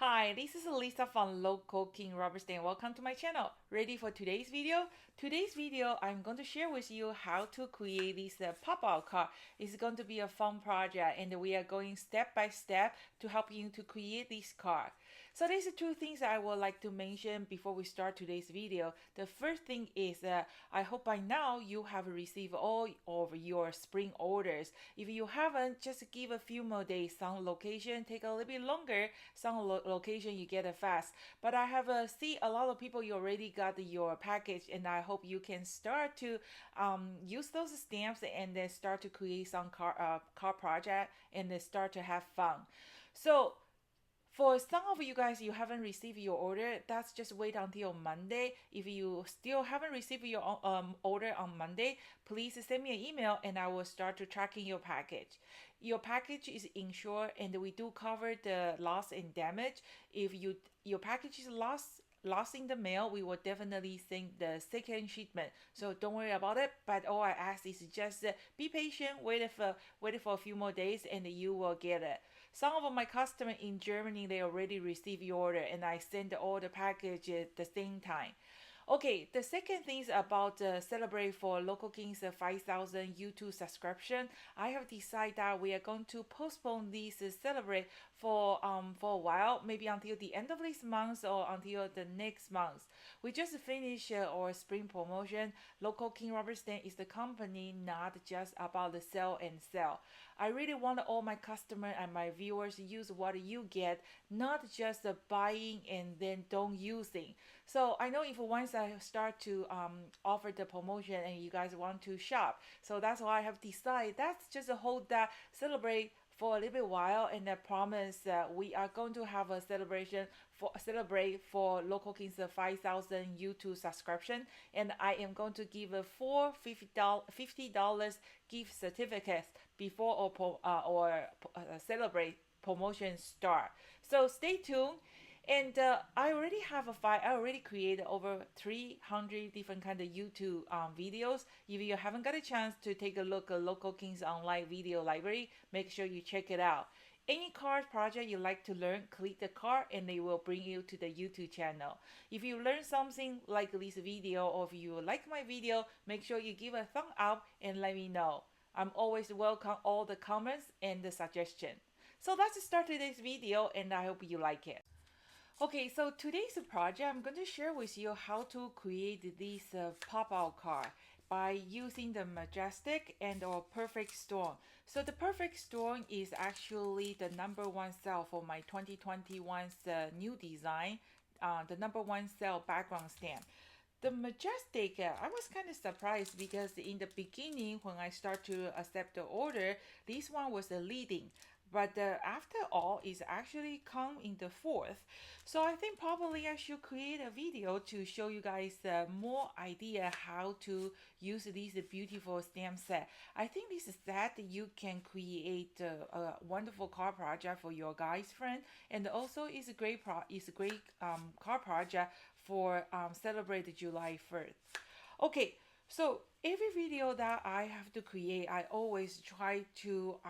Hi, this is Lisa from LK269 Rubber Stamp. Welcome to my channel. Ready for today's video? Today's video, I'm going to share with you how to create this pop-out card. It's going to be a fun project, and we are going step by step to help you to create this card. So there's two things I would like to mention before we start today's video. The first thing is I hope by now you have received all of your spring orders. If you haven't, just give a few more days. Some location take a little bit longer, some location you get it fast. But I have see a lot of people you already got your package, and I hope you can start to use those stamps and then start to create some car project and then start to have fun. So for some of you guys, you haven't received your order. That's just wait until Monday. If you still haven't received your order on Monday, please send me an email and I will start to tracking your package. Your package is insured and we do cover the loss and damage. If your package is lost in the mail, we will definitely send the second shipment. So don't worry about it. But all I ask is just be patient, wait for a few more days, and you will get it. Some of my customers in Germany, they already received your order, and I send all the package at the same time. Okay, the second thing is about celebrate for Local Kings 5,000 YouTube subscription. I have decided that we are going to postpone this celebrate for a while, maybe until the end of this month or until the next month. We just finished our spring promotion. Local King Rubber Stamp is the company, not just about the sell and sell. I really want all my customer and my viewers use what you get, not just buying and then don't using. So I know if once I start to offer the promotion and you guys want to shop, so that's why I have decided that's just a hold that celebrate for a little bit while, and I promise we are going to have a celebration for celebrate for Local Kings 5,000 YouTube subscription, and I am going to give a four $50 gift certificates before or celebrate promotion start. So stay tuned. And I already have a file. I already created over 300 different kind of YouTube videos. If you haven't got a chance to take a look at Local Kings online video library, make sure you check it out. Any card project you like to learn, click the card and they will bring you to the YouTube channel. If you learn something like this video, or if you like my video, make sure you give a thumb up and let me know. I'm always welcome all the comments and the suggestion. So let's start today's video, and I hope you like it. Okay, so today's project, I'm going to share with you how to create this pop-out card by using the Majestic and or Perfect Storm. So the Perfect Storm is actually the number one sell for my 2021's new design, the number one sell background stamp. The Majestic, I was kind of surprised because in the beginning when I start to accept the order, this one was the leading. But after all, it's actually come in the fourth. So I think probably I should create a video to show you guys more idea how to use this beautiful stamp set. I think this set you can create a wonderful card project for your guys friend, and also it's a great card project for celebrate July 1st. Okay, so every video that I have to create, I always try to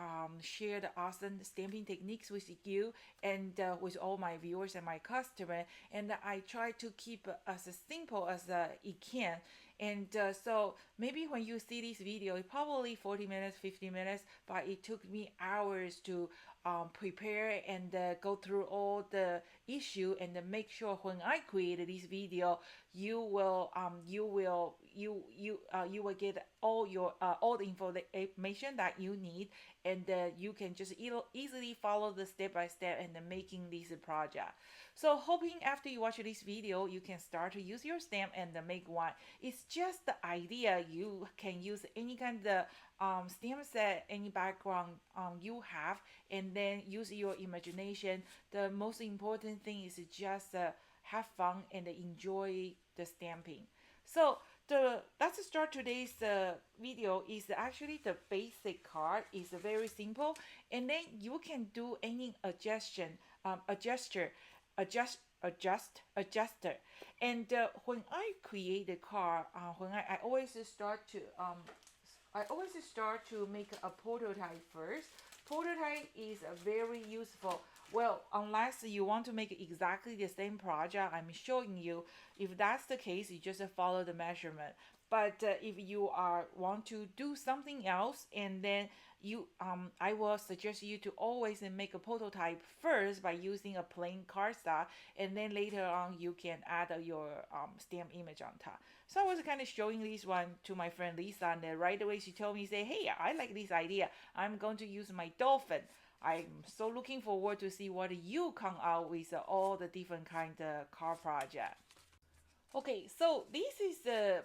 share the awesome stamping techniques with you and with all my viewers and my customer. And I try to keep as simple as it can. And so maybe when you see this video, it probably 40 minutes, 50 minutes, but it took me hours to prepare and go through all the issue and make sure when I created this video, you will get all the information that you need, and you can just easily follow the step by step and making this project. So hoping after you watch this video, you can start to use your stamp and make one. It's just the idea. You can use any kind of stamp set, any background you have, and then use your imagination. The most important thing is just have fun and enjoy the stamping. So let's start today's video. Is actually the basic card. Is very simple, and then you can do any adjuster. And when I create the card, when I always start to make a prototype first. Prototype is very useful Well, unless you want to make exactly the same project I'm showing you, if that's the case, you just follow the measurement. But if you are want to do something else, and then I will suggest you to always make a prototype first by using a plain cardstock, and then later on you can add your stamp image on top. So I was kind of showing this one to my friend Lisa, and then right away she told me, say, hey, I like this idea. I'm going to use my dolphin. I'm so looking forward to see what you come out with all the different kind of car project. Okay, so this is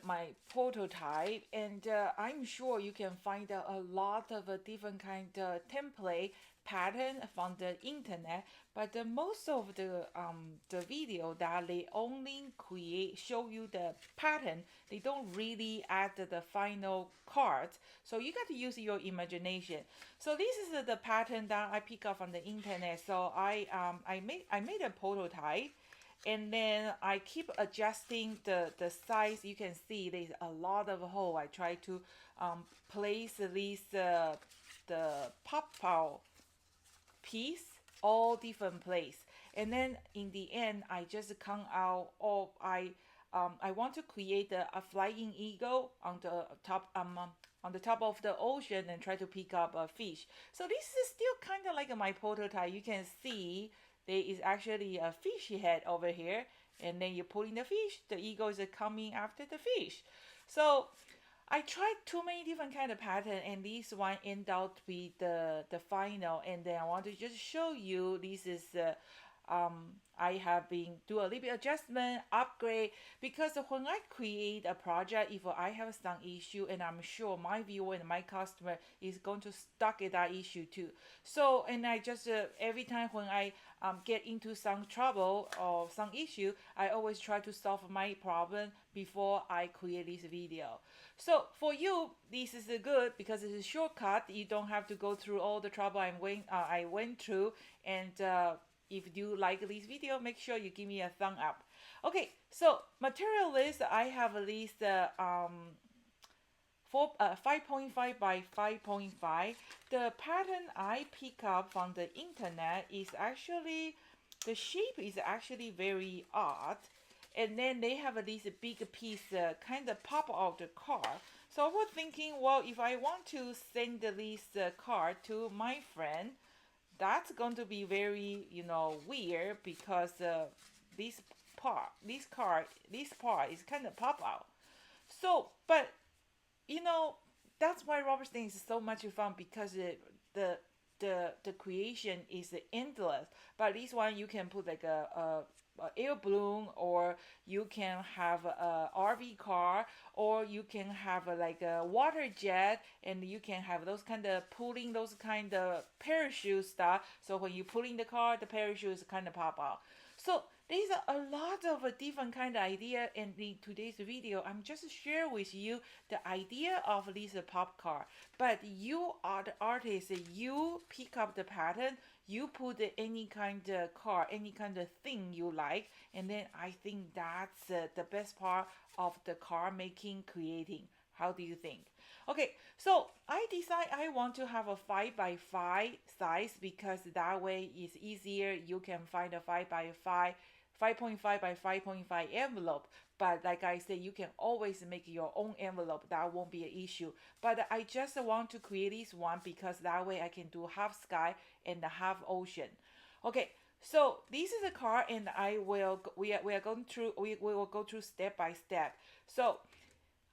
my prototype, and I'm sure you can find a lot of different kind of template pattern from the internet. But most of the video that they only create show you the pattern. They don't really add the final cards. So you got to use your imagination. So this is the pattern that I pick up from the internet. So I made a prototype, and then I keep adjusting the size. You can see there's a lot of hole. I try to place the pop out piece all different place, and then in the end I just come out. Or I want to create a flying eagle on the top of the ocean and try to pick up a fish. So this is still kind of like my prototype. You can see there is actually a fish head over here, and then you're pulling the fish, the eagle is coming after the fish. So I tried too many different kind of pattern, and this one end out to be the final. And then I want to just show you this is I have been do a little bit adjustment, upgrade, because when I create a project, if I have some issue, and I'm sure my viewer and my customer is going to stuck at that issue too. So, and I just every time when I get into some trouble or some issue, I always try to solve my problem before I create this video. So for you, this is good because it's a shortcut. You don't have to go through all the trouble I went through. And if you like this video, make sure you give me a thumb up. Okay, so material list, I have at least 5.5 by 5.5. The pattern I pick up from the internet is actually, the shape is actually very odd. And then they have this big piece kind of pop out the car. So I was thinking, well, if I want to send this car to my friend, that's going to be very, weird, because this part is kind of pop out. So, but that's why rubber stamp is so much fun, because the creation is endless. But this one you can put like a air balloon, or you can have a RV car, or you can have like a water jet, and you can have those kind of pulling, those kind of parachute stuff. So when you pull in the car, the parachute is kind of pop out. So there's a lot of different kind of idea. And in today's video, I'm just share with you the idea of this pop car. But you are the artist. You pick up the pattern. You put any kind of car, any kind of thing you like, and then I think that's the best part of the car making, creating. How do you think? Okay, so I decide I want to have a 5 by 5 size, because that way it's easier. You can find a 5 by 5, 5.5 by 5.5 envelope. But like I said, you can always make your own envelope. That won't be an issue. But I just want to create this one, because that way I can do half sky and half ocean. Okay, so this is a car, and we are going through, we will go through step by step. So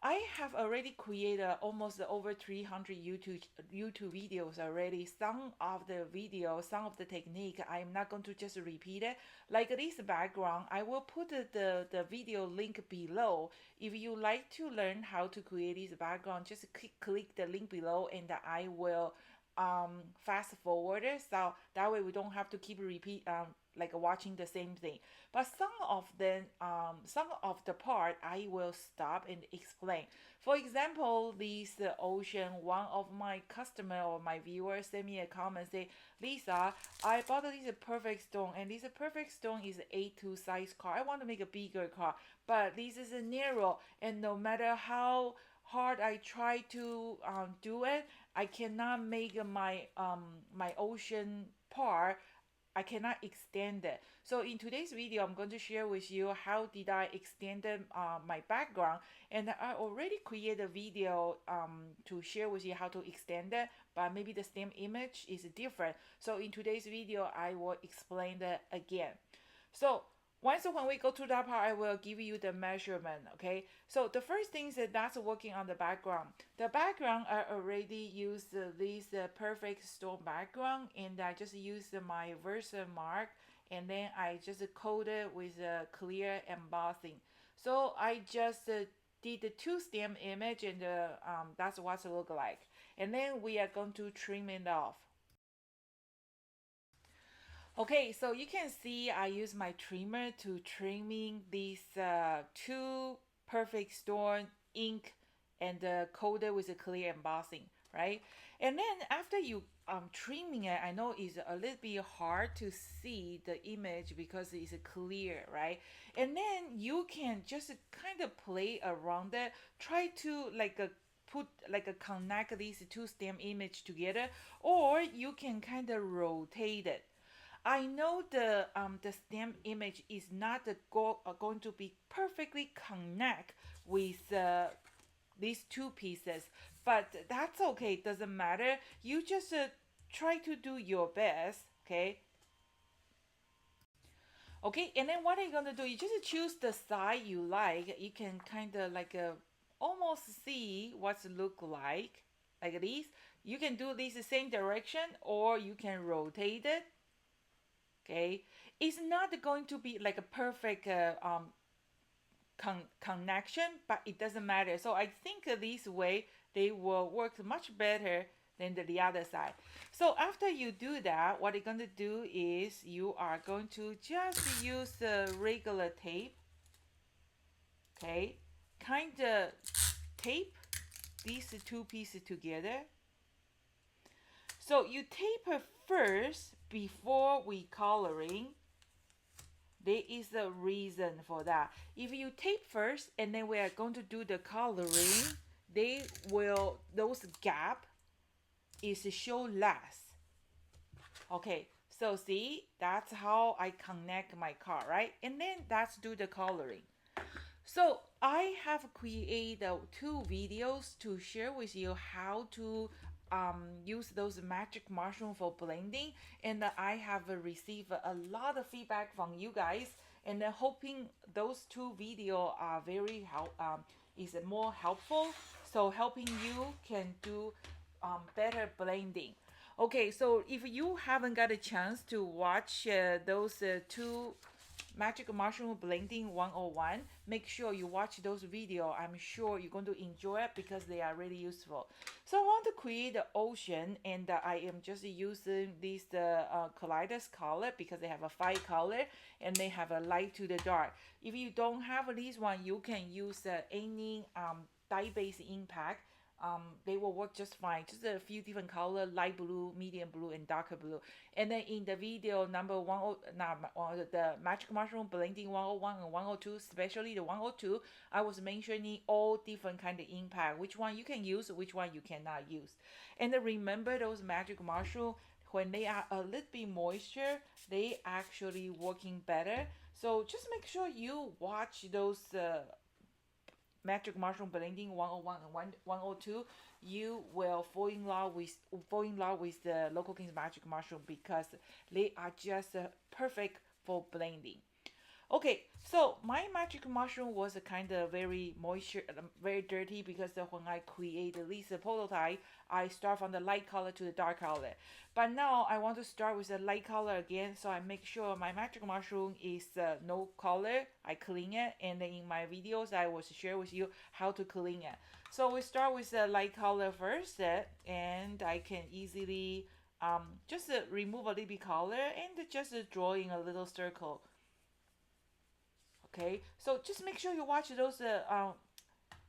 I have already created almost over 300 YouTube videos already. Some of the videos, some of the technique, I'm not going to just repeat it. Like this background, I will put the video link below. If you like to learn how to create this background, just click the link below, and I will fast forward it, so that way we don't have to keep repeat like watching the same thing. But some of the part I will stop and explain. For example, this ocean, one of my customer or my viewers sent me a comment, say, Lisa, I bought this perfect stone, and this perfect stone is A2 size car. I want to make a bigger car, but this is a narrow, and no matter how hard I try to do it, I cannot make my ocean part I cannot extend it. So in today's video, I'm going to share with you how did I extend my background, and I already created a video to share with you how to extend it, but maybe the stem image is different. So in today's video, I will explain that again. So once when we go to that part, I will give you the measurement. Okay. So the first thing is that's working on the background. The background I already used this perfect stone background, and I just used my Versamark, and then I just coated with a clear embossing. So I just did the two stem image, and that's what it look like. And then we are going to trim it off. Okay, so you can see I use my trimmer to trimming these two perfect stone ink and coated with a clear embossing, right? And then after you trimming it, I know it's a little bit hard to see the image because it's clear, right? And then you can just kind of play around it, try to put like a connect these two stem image together, or you can kind of rotate it. I know the stem image is not going to be perfectly connect with these two pieces, but that's okay. Doesn't matter. You just try to do your best. Okay. Okay, and then what are you gonna do? You just choose the side you like. You can kind of almost see what's look like this. You can do this the same direction, or you can rotate it. Okay, it's not going to be like a perfect connection, but it doesn't matter. So I think this way they will work much better than the other side. So after you do that, what you're going to do is you are going to just use the regular tape. Okay, kind of tape these two pieces together. So you tape it first before we coloring. There is a reason for that. If you tape first and then we are going to do the coloring, those gap is show less. Okay, so see, that's how I connect my card, right? And then that's do the coloring. So I have created two videos to share with you how to use those magic mushroom for blending, and I have received a lot of feedback from you guys, and hoping those two video are is more helpful, so helping you can do better blending. Okay, so if you haven't got a chance to watch those two Magic Mushroom Blending 101, make sure you watch those videos. I'm sure you're going to enjoy it because they are really useful. So I want to create the ocean, and I am just using this Kaleidos color because they have a 5 color and they have a light to the dark. If you don't have this one, you can use any dye-based impact. They will work just fine. Just a few different color: light blue, medium blue, and darker blue. And then in the video number 10, the Magic Mushroom Blending 101 and 102, especially the 102, I was mentioning all different kind of impact, which one you can use, which one you cannot use. And then remember those Magic Mushroom, when they are a little bit moisture, they actually working better. So just make sure you watch those Magic Mushroom Blending 101 and 102, you will fall in love with the Local Kings Magic Mushroom because they are just perfect for blending. Okay, so my magic mushroom was a kind of very moisture, very dirty because when I created this prototype, I start from the light color to the dark color. But now I want to start with the light color again, so I make sure my magic mushroom is no color. I clean it, and then in my videos I will share with you how to clean it. So we start with the light color first, and I can easily just remove a little bit color and just drawing a little circle. Okay, so just make sure you watch those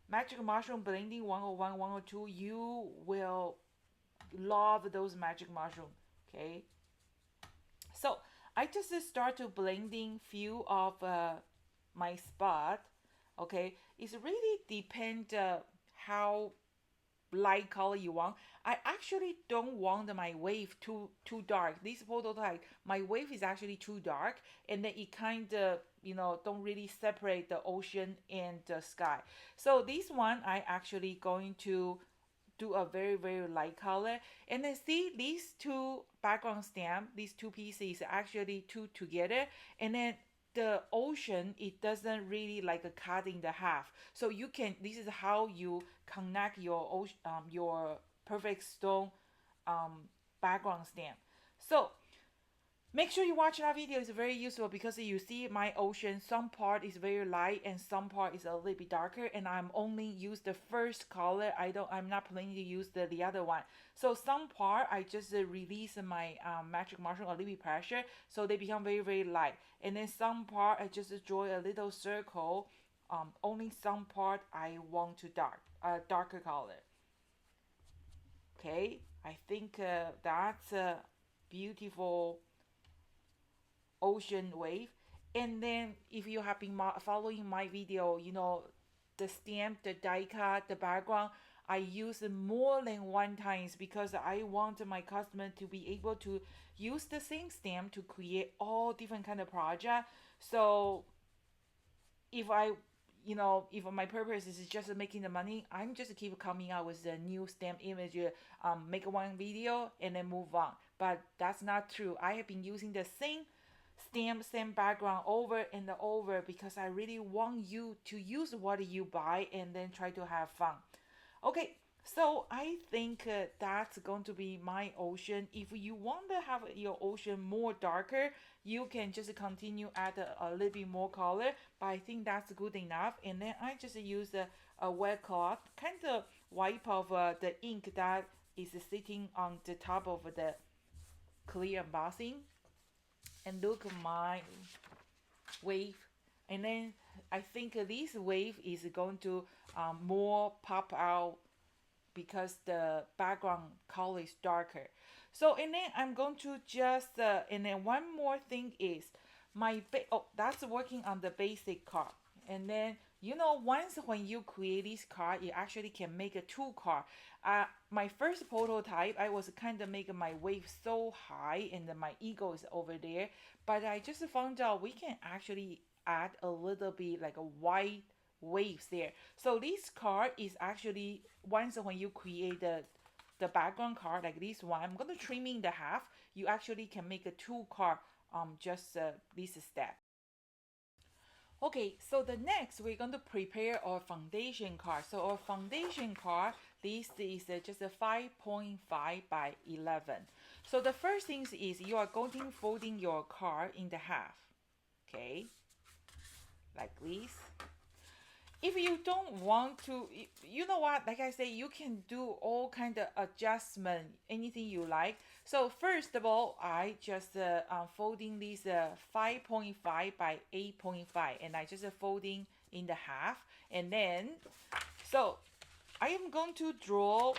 Magic Mushroom Blending 101, 102. You will love those Magic Mushroom. Okay, so I just start to blending few of my spot. Okay, it's really depend how light color you want. I actually don't want my wave too dark. This prototype, my wave is actually too dark, and then it kind of, you know, don't really separate the ocean and the sky. So this one I actually going to do a very light color, and then see these two background stamp, these two pieces actually two together, and then the ocean, it doesn't really like a cut in the half. So you can, this is how you connect your ocean, your perfect stone background stamp. So make sure you watch that video. It's very useful because you see my ocean, some part is very light and some part is a little bit darker, and I'm only use the first color. I'm not planning to use the other one. So some part I just release my magic mushroom a little bit pressure, so they become very light. And then some part I just draw a little circle. Only some part I want to darker color. Okay, I think that's a beautiful ocean wave. And then if you have been following my video, you know the stamp, the die cut, the background, I use it more than one times because I want my customer to be able to use the same stamp to create all different kind of project. So if I, you know, if my purpose is just making the money, I'm just keep coming out with a new stamp image, make one video and then move on. But that's not true. I have been using the same background over and over because I really want you to use what you buy and then try to have fun. Okay, so I think that's going to be my ocean. If you want to have your ocean more darker, you can just continue add a little bit more color, but I think that's good enough. And then I just use a wet cloth, kind of wipe off the ink that is sitting on the top of the clear embossing, and look at my wave. And then I think this wave is going to more pop out because the background color is darker. So and then I'm going to just and then one more thing is that's working on the basic card. And then, you know, once when you create this card, you actually can make a two card. My first prototype, I was kind of making my wave so high and then my ego is over there, but I just found out we can actually add a little bit like a white waves there. So this card is actually, once when you create the background card like this one, I'm going to trim in the half. You actually can make a two card just this step. Okay, so the next we're going to prepare our foundation card. So our foundation card, this is just a 5.5 by 11. So the first thing is you are going to folding your card in the half. Okay, like this. If you don't want to, you know what, like I say, you can do all kind of adjustment, anything you like. So first of all, I just folding this 5.5 by 8.5, and I just folding in the half. And then, so I am going to draw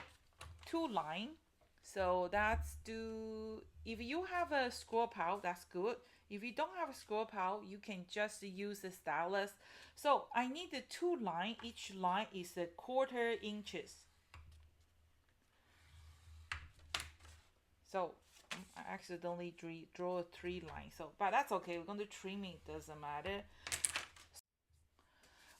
two lines. So that's if you have a scroll pile, that's good. If you don't have a scroll pile, you can just use the stylus. So I need the two lines. Each line is a 1/4 inches. So I accidentally draw 3 lines. So, but that's okay. We're going to trim it. Doesn't matter.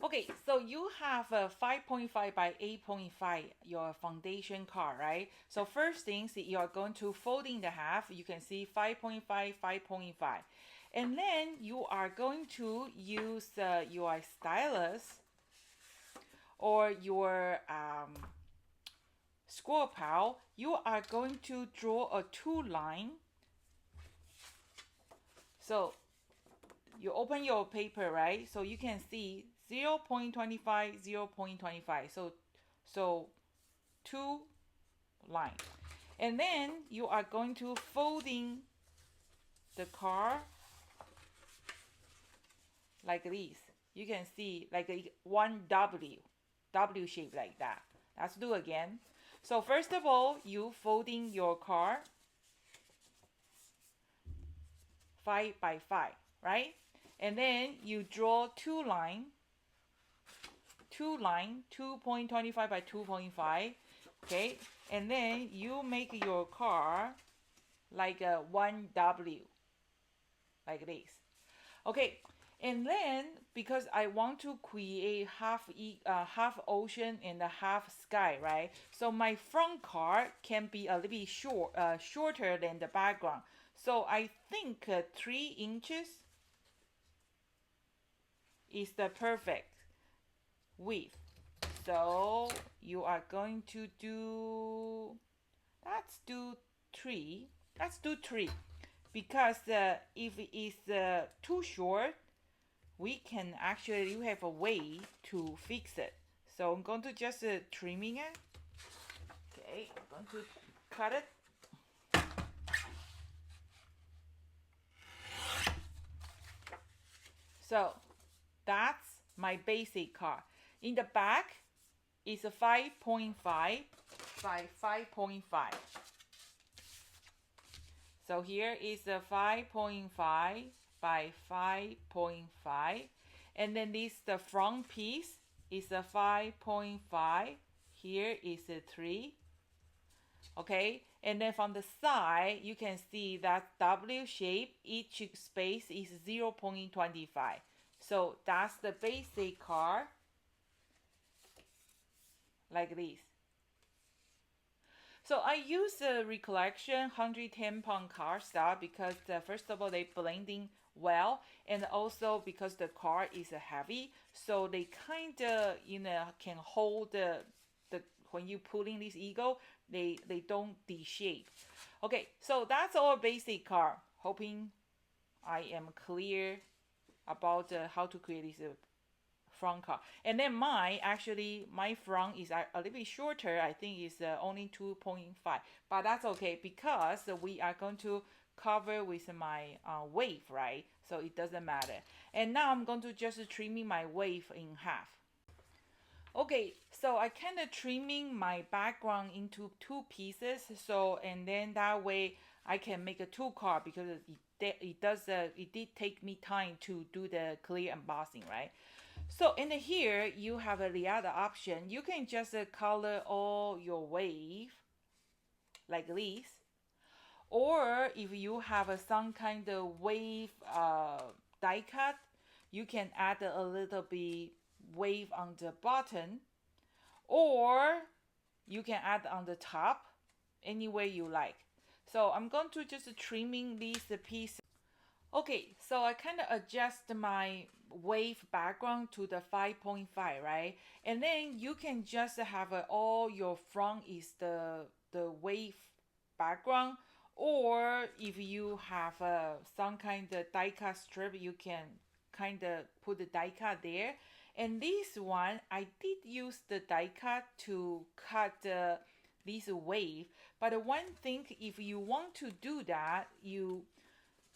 Okay, so you have a 5.5 by 8.5 your foundation card, right? So first things, you are going to fold in the half. You can see 5.5, 5.5. And then you are going to use your stylus or your scroll pile. You are going to draw a 2 line. So you open your paper, right? So you can see 0.25, 0.25. So 2 lines. And then you are going to folding the card like this. You can see like a one W shape like that. Let's do again. So first of all, you folding your card 5 by 5, right? And then you draw 2 lines, 2.25 by 2.5. Okay, and then you make your car like a 1W, like this. Okay, and then because I want to create half ocean and a half sky, right? So my front car can be a little bit shorter than the background. So I think 3 inches is the perfect width. So you are going to do, let's do 3. Let's do 3 because if it is too short, we have a way to fix it. So I'm going to just trimming it. Okay, I'm going to cut it. So that's my basic car. In the back is a 5.5 by 5.5. So here is a 5.5 by 5.5, and then this the front piece is a 5.5. Here is a 3. Okay, and then from the side you can see that W shape, each space is 0.25. So that's the basic car, like this. So I use the recollection 110-pound cardstock because first of all they blending well, and also because the card is heavy, so they kind of can hold the when you pulling this eagle, they don't de-shape. Okay, so that's our basic card. Hoping I am clear about how to create this front car. And then my front is a little bit shorter. I think it's only 2.5, but that's okay because we are going to cover with my wave, right? So it doesn't matter. And now I'm going to just trimming my wave in half. Okay, so I kind of trimming my background into 2 pieces. So, and then that way I can make a 2 card because it did take me time to do the clear embossing, right? So in here you have the other option. You can just color all your wave like this, or if you have some kind of wave die cut, you can add a little bit wave on the bottom, or you can add on the top, any way you like. So I'm going to just trimming these pieces. Okay, so I kind of adjust my wave background to the 5.5, right? And then you can just have all your front is the wave background, or if you have some kind of die cut strip, you can kind of put the die cut there. And this one, I did use the die cut to cut this wave. But one thing, if you want to do that,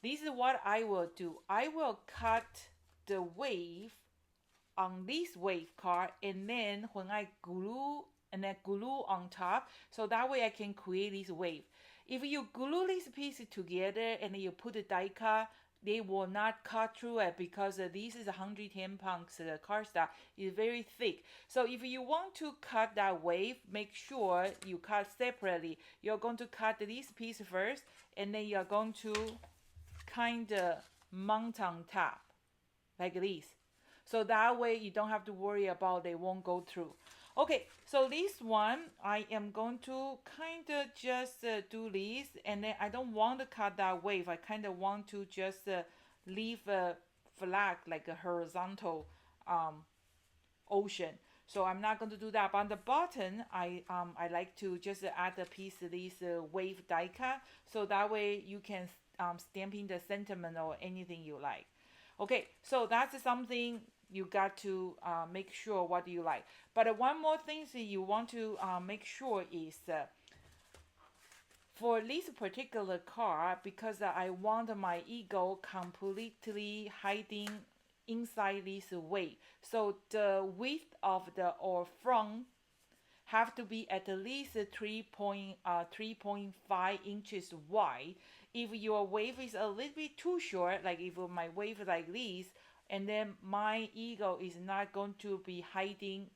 this is what I will do. I will cut the wave on this wave card, and then when I glue on top, so that way I can create this wave. If you glue these pieces together and you put the die cut, they will not cut through it because this is 110 pounds cardstock is very thick. So if you want to cut that wave, make sure you cut separately. You're going to cut this piece first, and then you're going to kind of mount on top like this. So that way you don't have to worry about they won't go through. Okay, so this one I am going to kind of just do this, and then I don't want to cut that wave. I kind of want to just leave a flat, like a horizontal ocean. So I'm not going to do that. But on the bottom, I like to just add a piece of this wave die cut, so that way you can stamp in the sentiment or anything you like. Okay, so that's something you got to make sure what you like. But one more thing that you want to make sure is for this particular car, because I want my eagle completely hiding inside this wave. So the width of the front have to be at least 3.5 inches wide. If your wave is a little bit too short, like if my wave is like this, and then my eagle is not going to be hiding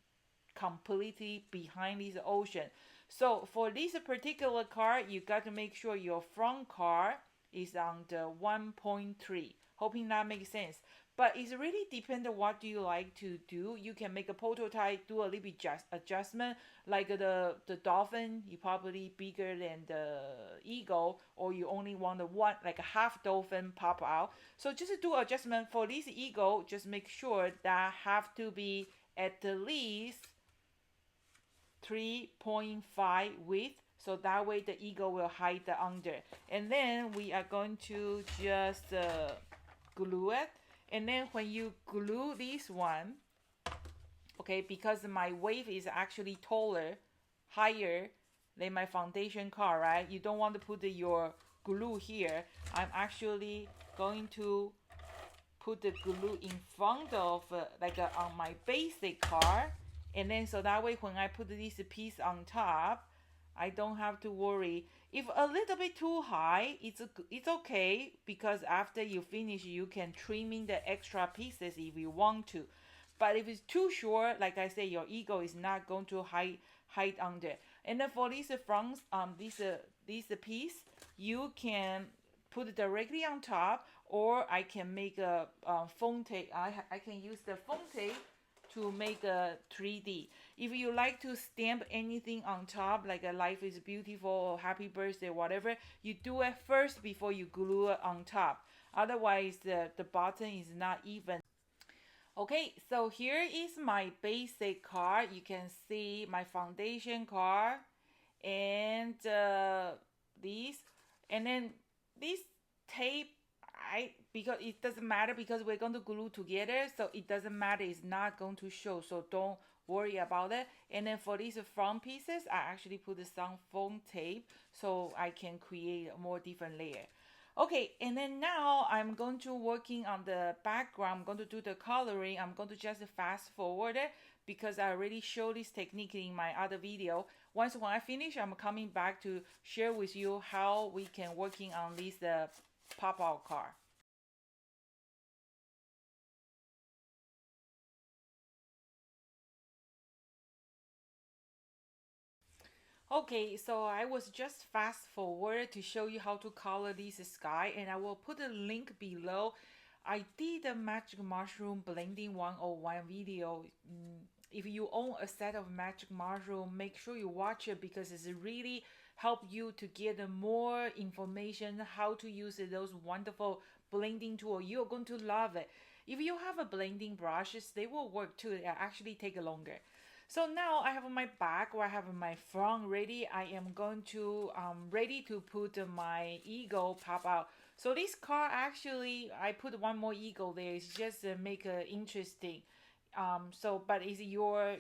completely behind this ocean. So for this particular card, you got to make sure your front card is on the 1.3. Hoping that makes sense. But it's really depend on what do you like to do. You can make a prototype, do a little bit adjustment. Like the dolphin, you probably bigger than the eagle, or you only want the one like a half dolphin pop out. So just do adjustment for this eagle. Just make sure that have to be at least 3.5 width, so that way the eagle will hide the under. And then we are going to just glue it. And then when you glue this one, okay, because my wave is actually taller, higher than my foundation card, right? You don't want to put your glue here. I'm actually going to put the glue in front of on my basic card, and then so that way when I put this piece on top, I don't have to worry. If a little bit too high, it's okay, because after you finish you can trim in the extra pieces if you want to. But if it's too short, like I say, your eagle is not going to hide under. And then for this front this piece, you can put it directly on top, or I can make a foam tape. I can use the foam tape to make a 3D. If you like to stamp anything on top, like a life is beautiful or happy birthday, whatever, you do it first before you glue it on top. Otherwise, the bottom is not even. Okay, so here is my basic card. You can see my foundation card and these, and then this tape, because it doesn't matter, because we're going to glue together, so it doesn't matter, it's not going to show, so don't worry about it. And then for these front pieces, I actually put some foam tape so I can create a more different layer. Okay, and then now I'm going to working on the background. I'm going to do the coloring. I'm going to just fast forward it because I already showed this technique in my other video. When I finish, I'm coming back to share with you how we can working on this pop-out card. Okay, so I was just fast forward to show you how to color this sky, and I will put a link below. I did a Magic Mushroom Blending 101 video. If you own a set of Magic Mushroom, make sure you watch it because it's really help you to get more information how to use those wonderful blending tool. You're going to love it. If you have a blending brushes, they will work too. They actually take longer. So now I have my back, or I have my front ready. I am going to ready to put my eagle pop out. So this card actually, I put one more eagle there. It's just to make it interesting. So but it's your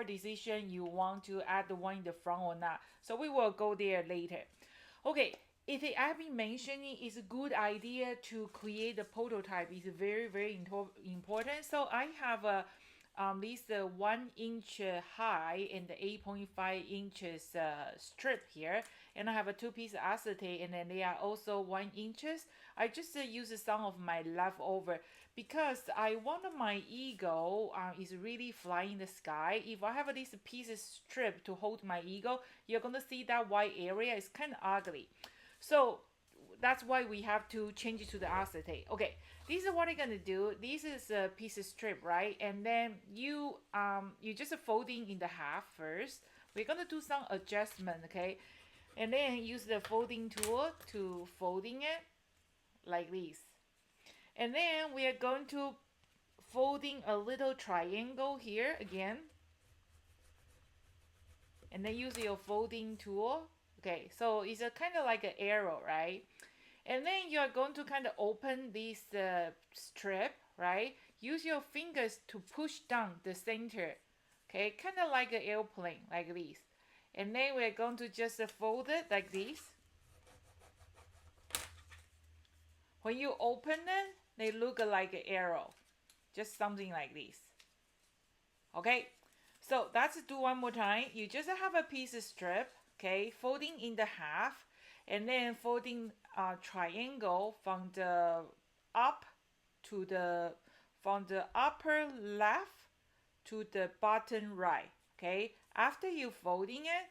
decision. You want to add the one in the front or not. So we will go there later. Okay. I've been mentioning, it's a good idea to create a prototype. It's very important. So I have a this 1 inch high and the 8.5 inches strip here, and I have a 2-piece acetate, and then they are also 1 inches. I just use some of my leftover because I want my eagle is really flying in the sky. If I have this piece of strip to hold my eagle, you're gonna see that white area is kind of ugly. So that's why we have to change it to the acetate. Okay, this is what I'm gonna do. This is a piece of strip, right? And then you just folding in the half first. We're gonna do some adjustment, okay? And then use the folding tool to folding it like this. And then we are going to folding a little triangle here again. And then use your folding tool. Okay, so it's a kind of like an arrow, right? And then you are going to kind of open this strip, right? Use your fingers to push down the center, okay? Kind of like an airplane, like this. And then we're going to just fold it like this. When you open it, they look like an arrow, just something like this. Okay, so let's do one more time. You just have a piece of strip, okay, folding in the half, and then folding triangle from the up to from the upper left to the bottom right. Okay, after you folding it,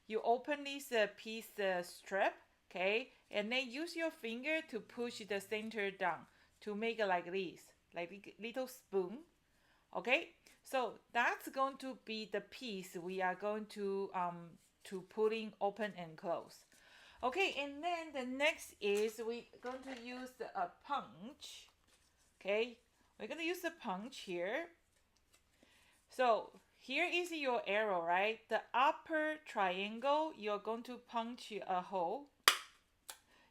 you open this piece strip, okay, and then use your finger to push the center down to make it like this, like little spoon, okay. So that's going to be the piece we are going to put in open and close. Okay, and then the next is we're going to use a punch. Okay, we're going to use the punch here. So here is your arrow, right? The upper triangle, you're going to punch a hole.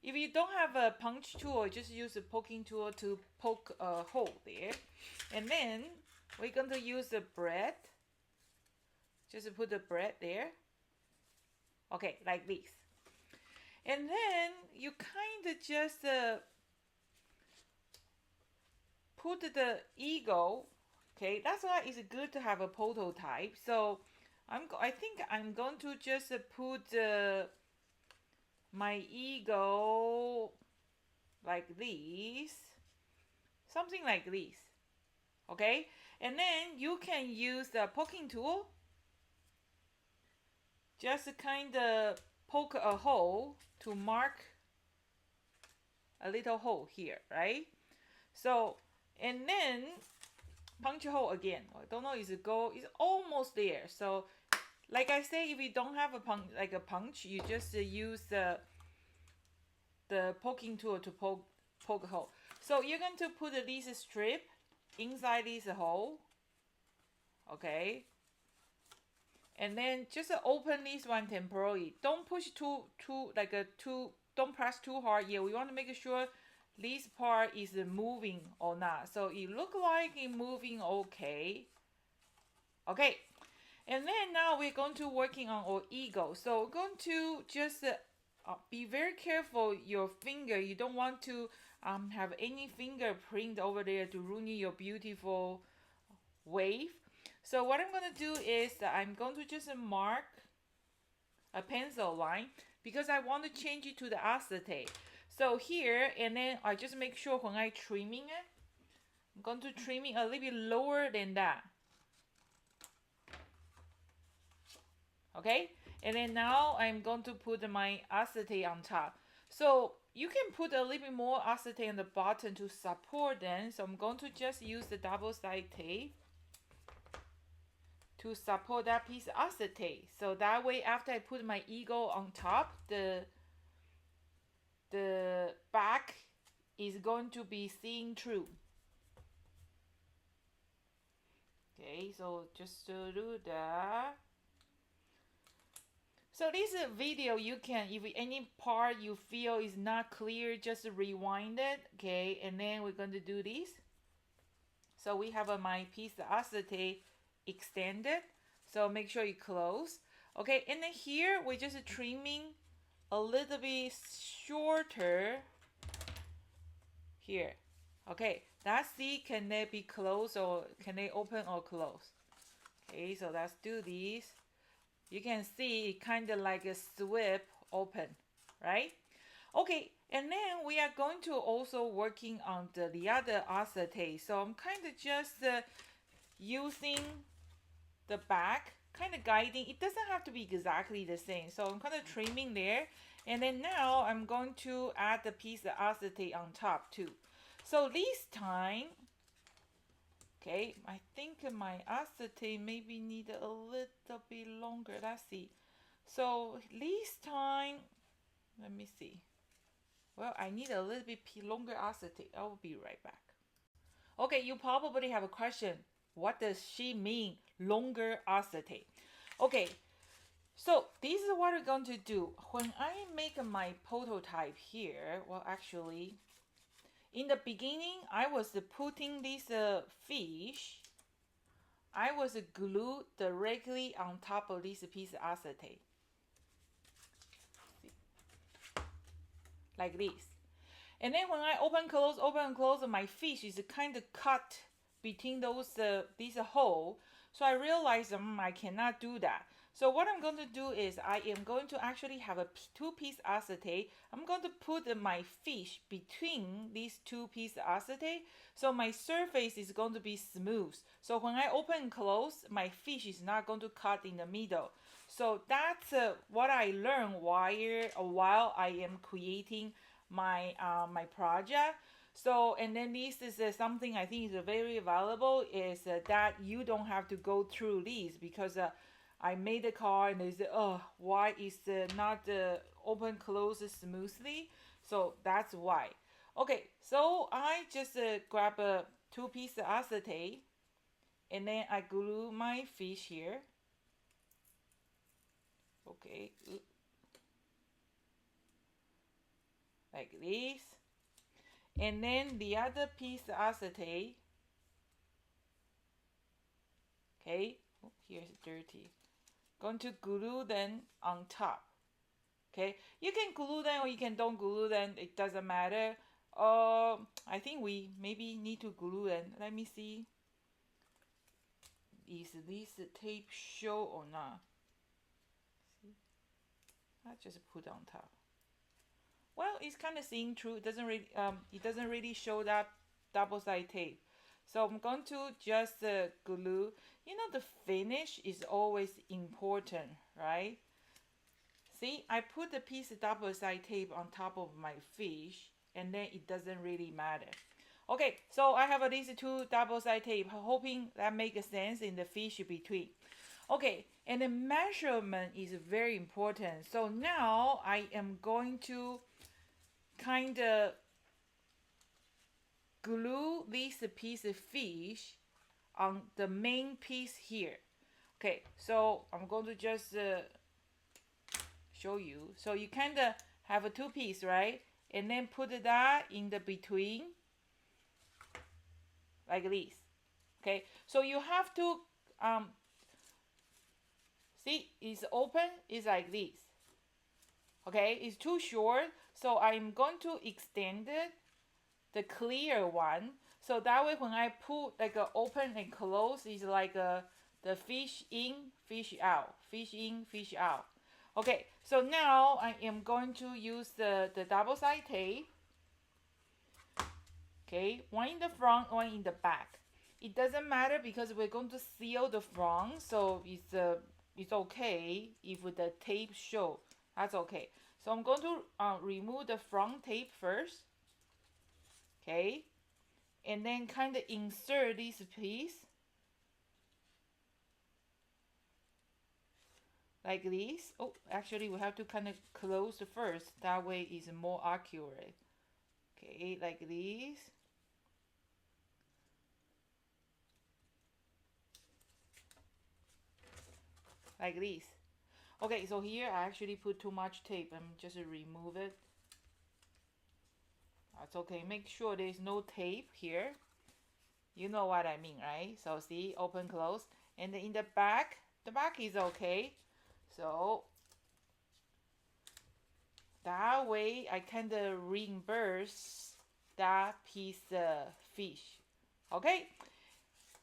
If you don't have a punch tool, just use a poking tool to poke a hole there. And then we're going to use the bread. Just put the bread there. Okay, like this. And then you kind of just put the eagle. Okay, that's why it's good to have a prototype. So I think I'm going to just put my eagle like this, something like this. Okay, and then you can use the poking tool. Just kind of poke a hole to mark a little hole here, right? So, and then punch a hole again. I don't know is it go, it's almost there. So, like I say, if you don't have a punch, you just use the poking tool to poke a hole. So you're going to put this strip inside this hole, okay? And then just open this one temporarily. Don't push don't press too hard. Yeah, we want to make sure this part is moving or not. So it look like it's moving okay. Okay, and then now we're going to working on our eagle. So we're going to just be very careful your finger. You don't want to have any fingerprint over there to ruin your beautiful wave. So what I'm going to do is I'm going to just mark a pencil line because I want to change it to the acetate. So here, and then I just make sure when I trimming it, I'm going to trim it a little bit lower than that. Okay, and then now I'm going to put my acetate on top. So you can put a little bit more acetate on the bottom to support them. So I'm going to just use the double-sided tape to support that piece of acetate. So that way, after I put my eagle on top, the back is going to be seen through. Okay, so just to do that. So this video, you can, if any part you feel is not clear, just rewind it, okay? And then we're going to do this. So we have my piece of acetate extended. So make sure you close. Okay, and then here we're just trimming a little bit shorter here. Okay, let's see, can they be closed or can they open or close? Okay, so let's do this. You can see it kind of like a sweep open, right? Okay, and then we are going to also working on the other acetate. So I'm kind of just using the back, kind of guiding. It doesn't have to be exactly the same. So I'm kind of trimming there. And then now I'm going to add the piece of acetate on top too. So this time, okay, I think my acetate maybe need a little bit longer. Let's see. So this time, let me see. Well, I need a little bit longer acetate. I will be right back. Okay, you probably have a question. What does she mean, longer acetate? Okay, so this is what we're going to do. When I make my prototype here, well, actually, in the beginning, I was putting this fish. I was glued directly on top of this piece of acetate. Like this. And then when I open, close, my fish is kind of cut between those these hole. So I realized I cannot do that. So what I'm going to do is I am going to actually have a two-piece acetate. I'm going to put my fish between these two pieces of acetate. So my surface is going to be smooth. So when I open and close, my fish is not going to cut in the middle. So that's what I learned while I am creating my my project. So, and then this is something I think is very valuable is that you don't have to go through these because I made a car and they say, oh, why is not open close smoothly? So that's why. Okay, so I just grab a 2-piece acetate and then I glue my fish here. Okay, like this. And then the other piece acetate. Okay, oh, here's dirty. Going to glue them on top. Okay, you can glue them or you can don't glue them. It doesn't matter. I think we maybe need to glue them. Let me see. Is this tape show or not? See, I just put on top. Well, it's kind of seeing through. It doesn't really show that double-sided tape. So I'm going to just glue. You know, the finish is always important, right? See, I put the piece of double-sided tape on top of my fish, and then it doesn't really matter. Okay, so I have these two double-sided tape, hoping that makes sense in the fish between. Okay, and the measurement is very important. So now I am going to kind of glue this piece of fish on the main piece here. Okay, so I'm going to just show you. So you kind of have a 2-piece, right? And then put that in the between like this. Okay, so you have to see, it's open, it's like this. Okay, it's too short, so I'm going to extend it, the clear one, so that way when I put like a open and close, it's like the fish in, fish out, fish in, fish out. Okay, so now I am going to use the double-sided tape. Okay, one in the front, one in the back. It doesn't matter because we're going to seal the front, so it's okay if the tape show. That's okay. So I'm going to remove the front tape first. Okay, and then kind of insert this piece like this. Oh, actually we have to kind of close first. That way it's more accurate. Okay, like this. Like this. Okay, so here I actually put too much tape. I'm just remove it. That's okay. Make sure there's no tape here. You know what I mean, right? So see, open, close. And in the back is okay. So that way I kind of reimburse that piece of fish. Okay.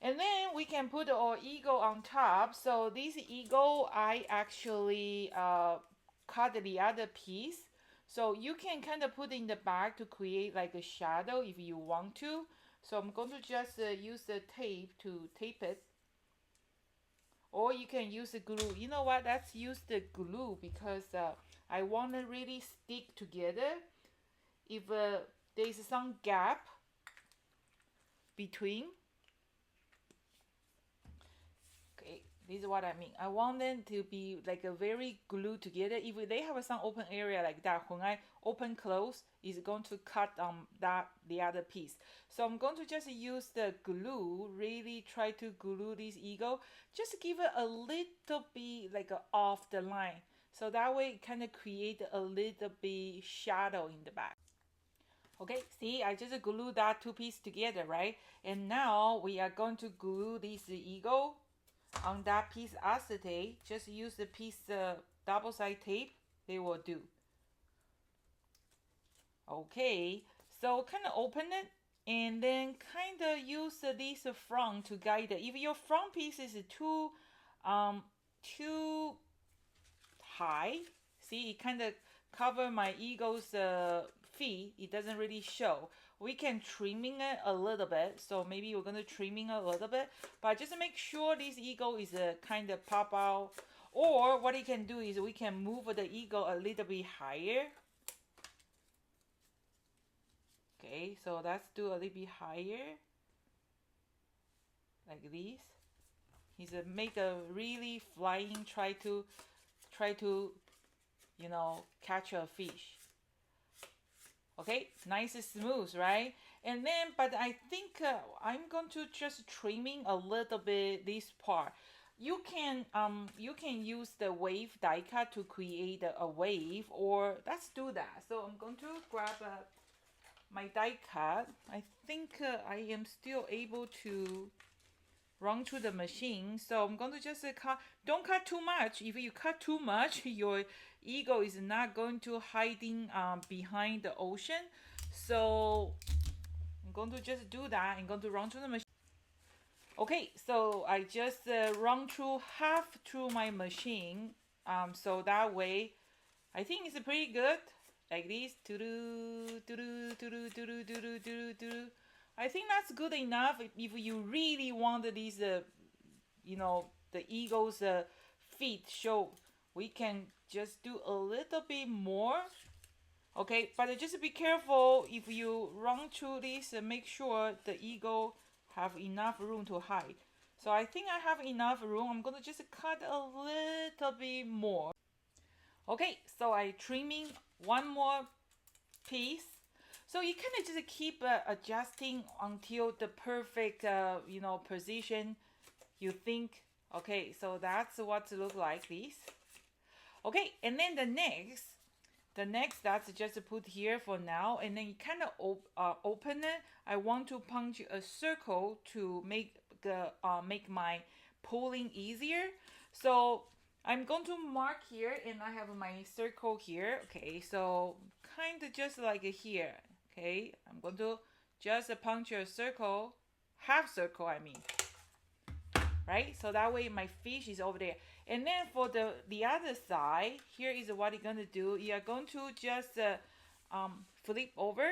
And then we can put our eagle on top. So this eagle, I actually cut the other piece. So you can kind of put in the back to create like a shadow if you want to. So I'm going to just use the tape to tape it. Or you can use the glue. You know what? Let's use the glue because I want to really stick together. If there's some gap between. This is what I mean. I want them to be like a very glued together. If they have some open area like that, when I open close, it's going to cut the other piece. So I'm going to just use the glue, really try to glue this eagle. Just give it a little bit like off the line. So that way it kind of create a little bit shadow in the back. Okay, see, I just glued that 2 pieces together, right? And now we are going to glue this eagle on that piece acetate. Just use the piece double-sided tape, they will do. Okay, so kind of open it and then kind of use this front to guide it. If your front piece is too high, see, it kind of cover my eagle's feet. It doesn't really show. We can trimming it a little bit, so maybe we're gonna trimming a little bit, but just make sure this eagle is kind of pop out, Or what you can do is we can move the eagle a little bit higher. Okay, so let's do a little bit higher, like this. He's make a really flying, try to, you know, catch a fish. Okay, nice and smooth, right? And then, but I think I'm going to just trimming a little bit this part. You can use the wave die cut to create a wave, or let's do that. So I'm going to grab my die cut. I think I am still able to run through the machine. So I'm going to just cut. Don't cut too much. If you cut too much, your eagle is not going to hiding behind the ocean. So I'm going to just do that. I'm going to run through the machine. Okay, so I just run through half through my machine. So that way, I think it's pretty good. Like this. I think that's good enough. If you really want these, you know, the eagle's feet show, we can just do a little bit more. Okay, but just be careful if you run through this, make sure the eagle have enough room to hide. So I think I have enough room. I'm gonna just cut a little bit more. Okay, so I trimming one more piece. So you kind of just keep adjusting until the perfect, you know, position you think. Okay, so that's what to look like this. Okay, and then the next that's just put here for now, and then you kind of open it. I want to punch a circle to make the make my pulling easier. So I'm going to mark here, and I have my circle here. Okay, so kind of just like here. Okay, I'm going to just punch a circle, half circle I mean, right? So that way my fish is over there. And then for the other side, here is what you're going to do. You're going to just flip over,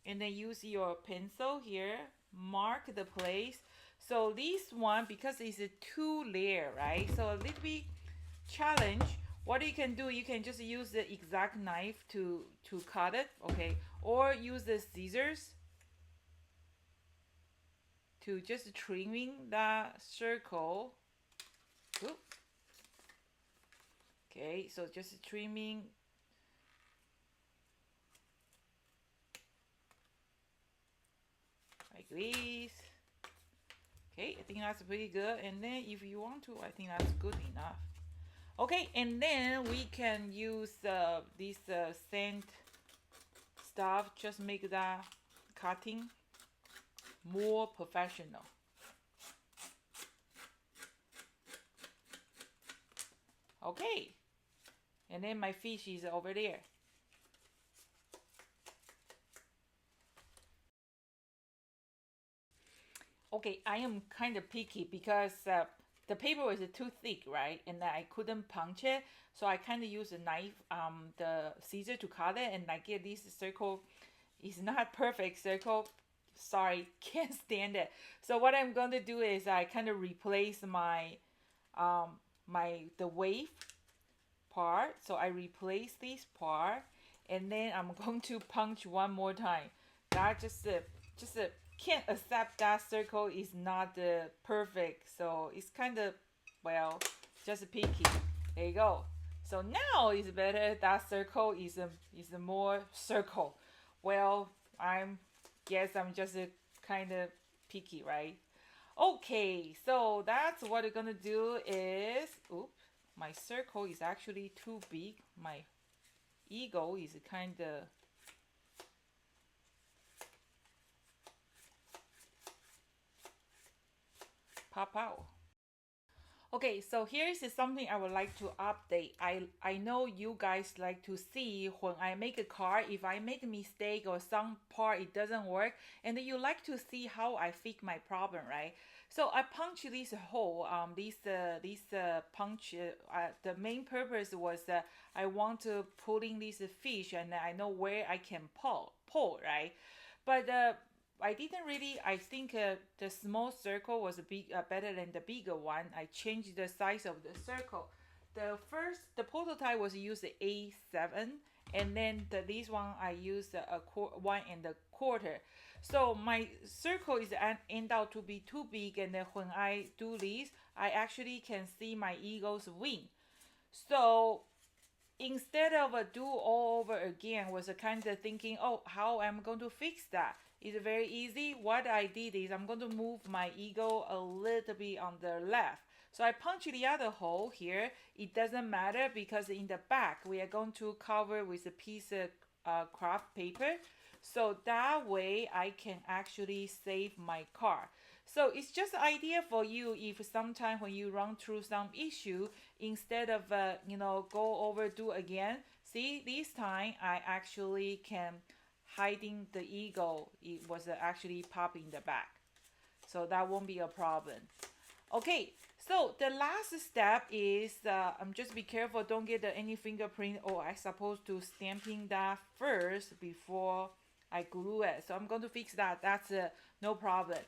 and then use your pencil here, mark the place. So this one, because it's a 2-layer, right? So a little bit challenge. What you can do, you can just use the exact knife to cut it, okay? Or use the scissors to just trimming that circle. Oop. Okay, so just trimming. Like this. Okay, I think that's pretty good. And then if you want to, I think that's good enough. Okay, and then we can use this sand stuff, just make that cutting more professional. Okay, and then my fish is over there. Okay, I am kind of picky because the paper was too thick, right? And I couldn't punch it, so I kind of use a knife, the scissor to cut it, and I get this circle. It's not perfect circle. Sorry, can't stand it. So what I'm going to do is I kind of replace my the wave part. So I replace this part, and then I'm going to punch one more time. That just can't accept that circle is not perfect. So it's kind of, well, just picky. There you go. So now it's better. That circle is a more circle. Well, guess I'm just kind of picky, right? Okay, so that's what we're gonna do is, oops, my circle is actually too big. My eagle is kind of pop out. Okay, so here is something I would like to update. I know you guys like to see when I make a card, if I make a mistake or some part it doesn't work, and then you like to see how I fix my problem, right? So I punch this hole. This punch. The main purpose was I want to pull in this fish, and I know where I can pull, right? But I didn't really. I think the small circle was better than the bigger one. I changed the size of the circle. the prototype was used A7, and then this one I used a 1.25. So my circle is end out to be too big, and then when I do this, I actually can see my eagle's wing. So instead of do all over again, was a kind of thinking, oh, how am I going to fix that? It's very easy. What I did is I'm going to move my eagle a little bit on the left. So I punch the other hole here. It doesn't matter because in the back we are going to cover with a piece of craft paper. So that way I can actually save my car. So it's just an idea for you if sometime when you run through some issue, instead of go over do again. See, this time I actually can hiding the eagle. It was actually popping the back, so that won't be a problem. Okay, so the last step is I'm just be careful, don't get any fingerprint. Oh, I supposed to stamping that first before I glue it. So I'm going to fix that. That's no problem.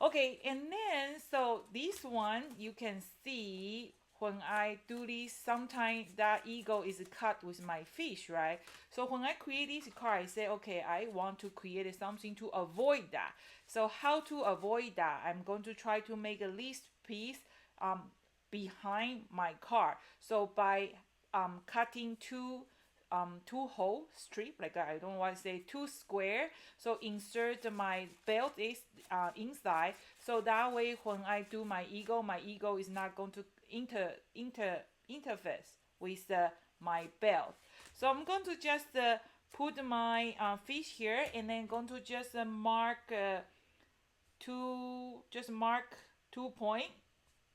Okay, and then so this one you can see when I do this, sometimes that eagle is cut with my fish, right? So when I create this card, I say, okay, I want to create something to avoid that. So how to avoid that? I'm going to try to make a least piece behind my card. So by cutting two hole strip, like I don't want to say two square. So insert my belt is inside. So that way when I do my eagle is not going to interface with my belt. So I'm going to just put my fish here, and then going to just mark two point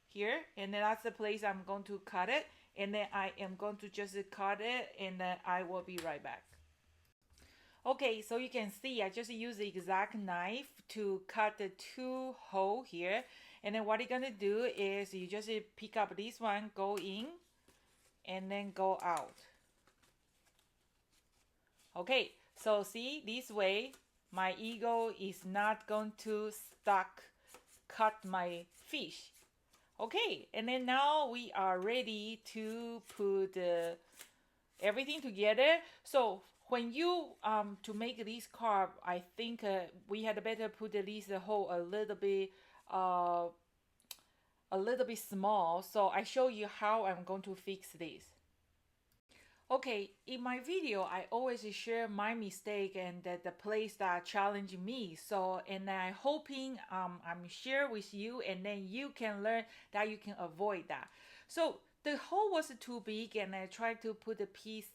here, and then that's the place I'm going to cut it. And then I am going to just cut it, and then I will be right back. Okay, so you can see I just use the exact knife to cut the two hole here. And then what you're gonna do is you just pick up this one, go in, and then go out. Okay, so see, this way my eagle is not going to cut my fish. Okay, and then now we are ready to put everything together. So when you to make this card, I think we had better put this hole a little bit small. So I show you how I'm going to fix this. Okay, in my video, I always share my mistake and the place that challenged me. So, and I hoping I'm share with you, and then you can learn that you can avoid that. So the hole was too big, and I tried to put a piece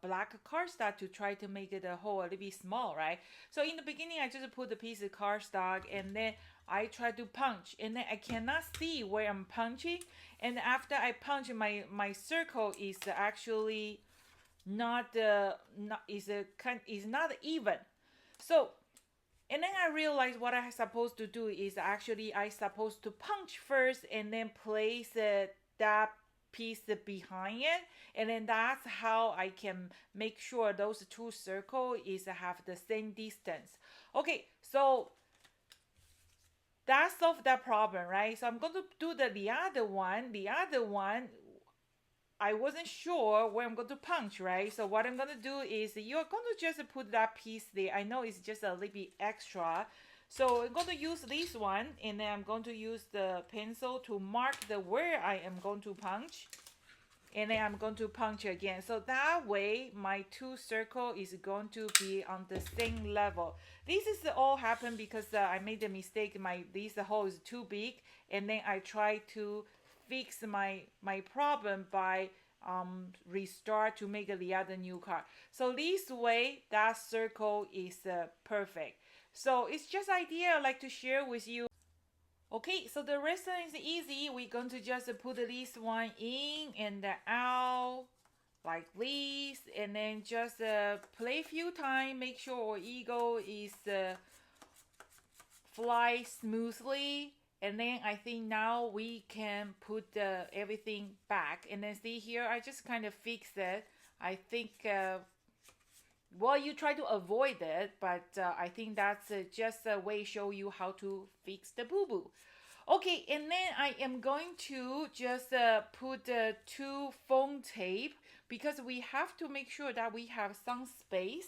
black cardstock to try to make the hole a little bit small, right? So in the beginning, I just put a piece of cardstock, and then I try to punch, and then I cannot see where I'm punching. And after I punch, my circle is actually not even. So, and then I realized what I supposed to do is actually I supposed to punch first and then place that piece behind it, and then that's how I can make sure those two circles is have the same distance. Okay, so that solved that problem, right? So I'm going to do the other one. The other one, I wasn't sure where I'm going to punch, right? So what I'm going to do is you're going to just put that piece there. I know it's just a little bit extra. So I'm going to use this one, and then I'm going to use the pencil to mark where I am going to punch. And then I'm going to punch again. So that way my two circle is going to be on the same level. This is all happened because I made a mistake. This hole is too big, and then I try to fix my problem by restart to make the other new card. So this way that circle is perfect. So it's just idea I like to share with you. Okay, so the rest is easy. We're going to just put this one in and out like this, and then just play a few times. Make sure our eagle is fly smoothly, and then I think now we can put everything back. And then see here, I just kind of fix it. I think well, you try to avoid it, but I think that's just a way show you how to fix the boo-boo. Okay, and then I am going to just put two foam tape because we have to make sure that we have some space.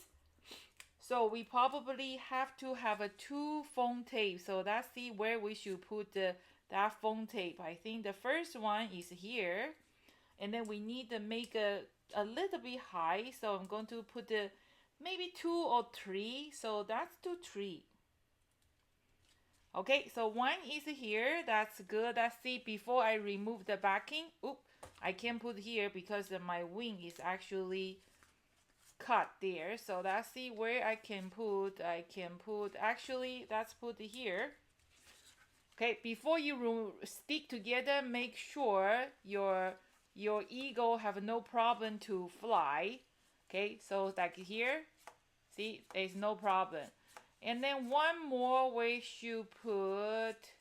So we probably have to have a two foam tape. So let's see where we should put that foam tape. I think the first one is here, and then we need to make a little bit high. So I'm going to put maybe 2 or 3. So that's 2, 3. Okay, so one is here. That's good. Let's see before I remove the backing. Oop, I can't put here because my wing is actually cut there. So let's see where I can put. Actually, let's put here. Okay, before you stick together, make sure your eagle have no problem to fly. Okay, so like here, see, there's no problem. And then one more we should put.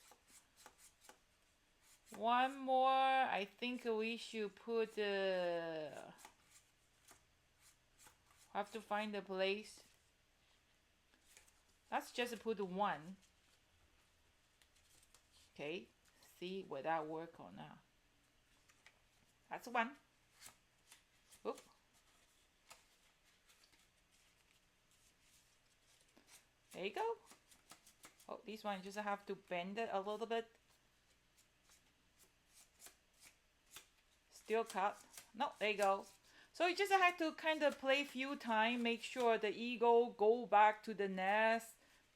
One more, I think we should put. Have to find the place. Let's just put one. Okay, see will that work or not. That's one. Oop. There you go. Oh, this one just have to bend it a little bit. Still cut. No, there you go. So you just have to kind of play a few times, make sure the eagle go back to the nest,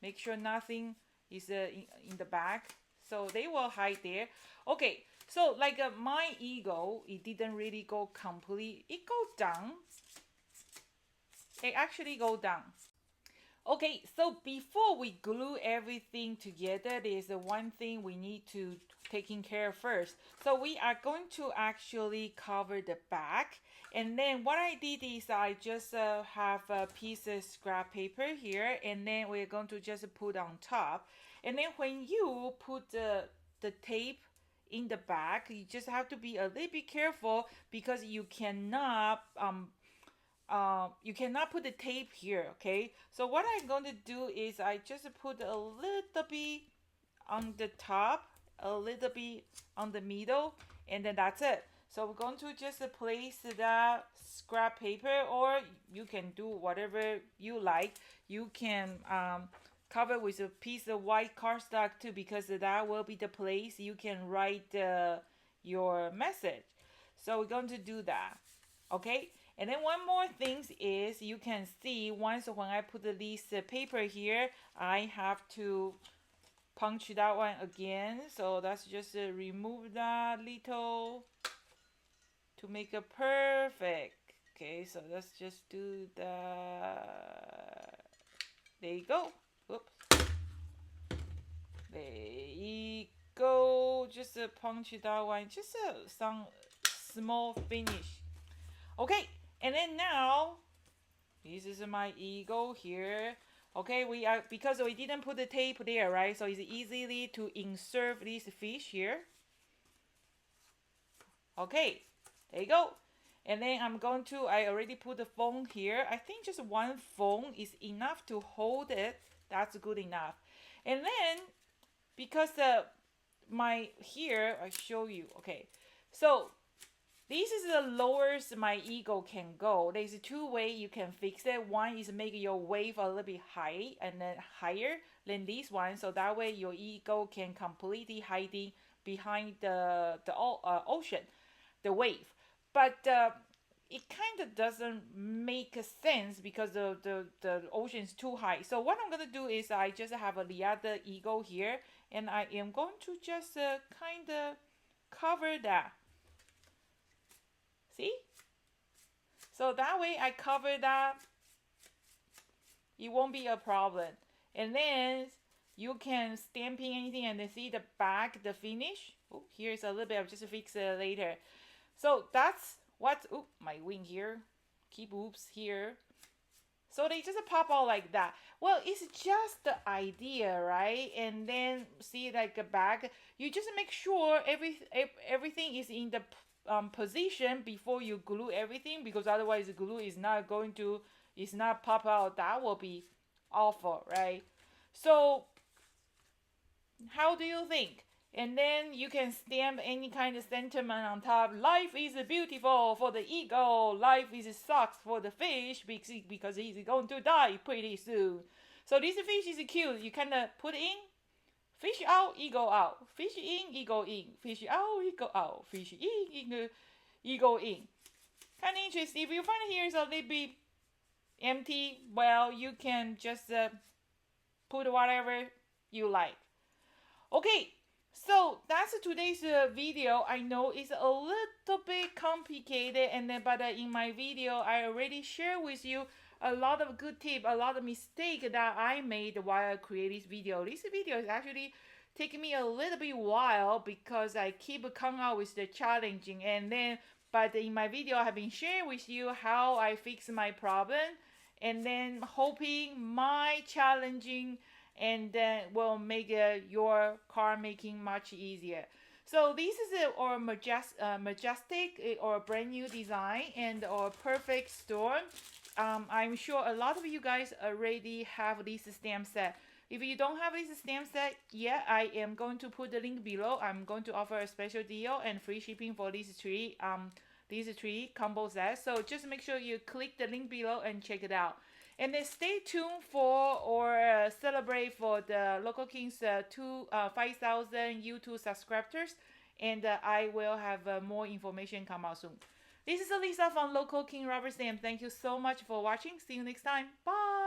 make sure nothing is in the back. So they will hide there. Okay, so like my eagle, it didn't really go complete. It go down. It actually go down. Okay, so before we glue everything together, there's one thing we need to taking care of first. So we are going to actually cover the back. And then what I did is I just have a piece of scrap paper here, and then we're going to just put on top. And then when you put the tape in the back, you just have to be a little bit careful because you cannot put the tape here, okay? So what I'm going to do is I just put a little bit on the top, a little bit on the middle, and then that's it. So we're going to just place that scrap paper, or you can do whatever you like. You can cover with a piece of white cardstock too, because that will be the place you can write your message. So we're going to do that, okay? And then one more thing is you can see once when I put this paper here, I have to punch that one again. So let's just remove that little to make it perfect. Okay, so let's just do that. There you go. Oops. There you go. Just punch that one. Just some small finish. Okay. And then now, this is my eagle here. Okay, we are because we didn't put the tape there, right? So it's easily to insert this fish here. Okay, there you go. And then I already put the foam here. I think just one foam is enough to hold it. That's good enough. And then, because here, I show you, okay. So, this is the lowest my eagle can go. There's two ways you can fix it. One is make your wave a little bit high and then higher than this one. So that way your eagle can completely hiding behind the ocean, the wave. But it kind of doesn't make sense because the ocean is too high. So what I'm going to do is I just have the other eagle here. And I am going to just kind of cover that. See? So that way I cover that. It won't be a problem. And then you can stamping anything and then see the back, the finish. Oh, here's a little bit. I'll just fix it later. So that's what, my wing here. Keep oops here. So they just pop out like that. Well, it's just the idea, right? And then see like a back. You just make sure everything is in the position before you glue everything, because otherwise the glue is not pop out. That will be awful, right? So how do you think? And then you can stamp any kind of sentiment on top. Life is beautiful for the eagle. Life is sucks for the fish because he's going to die pretty soon. So this fish is cute. You kind of put in, fish out, eagle out. Fish in, eagle in. Fish out, eagle out. Fish in, eagle in. Kind of interesting. If you find here is a little bit empty, well, you can just put whatever you like. Okay, so that's today's video. I know it's a little bit complicated, and then but in my video I already share with you a lot of good tip, a lot of mistake that I made while I create this video. This video is actually taking me a little bit while because I keep coming out with the challenging, and then but in my video I have been sharing with you how I fix my problem, and then hoping my challenging and then will make your car making much easier. So this is our majestic or brand new design and our perfect storm. I'm sure a lot of you guys already have this stamp set. If you don't have this stamp set yet, I am going to put the link below. I'm going to offer a special deal and free shipping for these three combo sets. So just make sure you click the link below and check it out. And then stay tuned for or celebrate for the Local Kings 5,000 YouTube subscribers. And I will have more information come out soon. This is Elisa from Local King Rubber Stamp. Thank you so much for watching. See you next time. Bye.